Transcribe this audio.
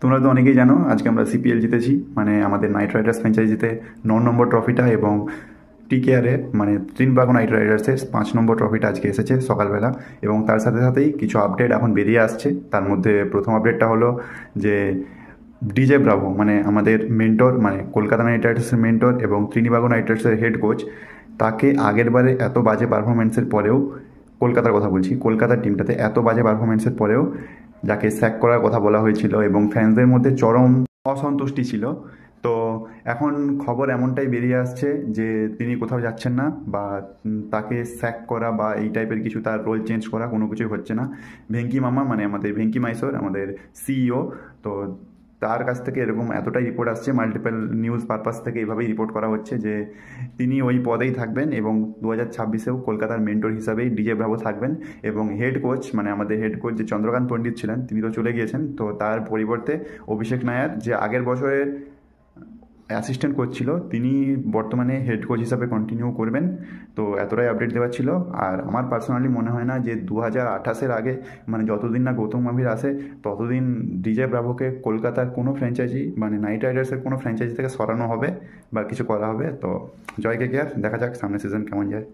তোমরা তো অনেকেই জানো আজকে আমরা সিপিএল জিতেছি, মানে আমাদের নাইট রাইডার্স ফ্র্যাঞ্চাইজিতে 9 নম্বর ট্রফিটা, এবং টিকেআরে মানে ত্রিনবাগ নাইট রাইডার্সের 5 নম্বর ট্রফিটা আজকে এসেছে সকালবেলা। এবং তার সাথে সাথেই কিছু আপডেট এখন বেরিয়ে আসছে। তার মধ্যে প্রথম আপডেটটা হলো যে ডিজে ব্রাভো মানে আমাদের মেন্টর, মানে কলকাতা নাইট রাইডার্সের মেন্টর এবং ত্রিনিবাগ নাইট রাইডার্সের হেড কোচ, তাকে আগের বারে এত বাজে পারফরমেন্সের পরেও, কলকাতার কথা বলছি, কলকাতার টিমটাতে এত বাজে পারফরমেন্সের পরেও যাকে স্যাক করার কথা বলা হয়েছিল এবং ফ্যান্সদের মধ্যে চরম অসন্তুষ্টি ছিল। তো এখন খবর এমনটাই বেরিয়ে আসছে যে তিনি কোথাও যাচ্ছেন না, বা তাকে স্যাক করা বা এই টাইপের কিছু, তার রোল চেঞ্জ করা কোনো কিছুই হচ্ছে না। ভেঙ্কি মামা মানে আমাদের ভেঙ্কি মাইসোর, আমাদের সিইও, তো তার কাছ থেকে এরকম এতটাই রিপোর্ট আসছে, মাল্টিপল নিউজ পারপাস থেকে এইভাবেই রিপোর্ট করা হচ্ছে যে তিনি ওই পদেই থাকবেন এবং 2026-এও কলকাতার মেন্টর হিসাবেই ডিজে ব্রাভো থাকবেন। এবং হেড কোচ মানে আমাদের হেড কোচ যে চন্দ্রকান্ত পণ্ডিত ছিলেন, তিনি তো চলে গিয়েছেন, তো তার পরিবর্তে অভিষেক নায়ার, যে আগের বছরের অ্যাসিস্ট্যান্ট কোচ ছিল, তিনি বর্তমানে হেড কোচ হিসাবে কন্টিনিউ করবেন। তো এতটাই আপডেট দেওয়া ছিল। আর আমার পার্সোনালি মনে হয় না যে 2028-এর আগে, মানে যতদিন না গৌতম গম্ভীর আসে ততদিন ডিজে ব্রাভোকে কলকাতার কোনো ফ্র্যাঞ্চাইজি মানে নাইট রাইডার্সের কোনো ফ্র্যাঞ্চাইজি থেকে সরানো হবে বা কিছু করা হবে। তো জয় কে কে আর, দেখা যাক সামনের সিজন কেমন যায়।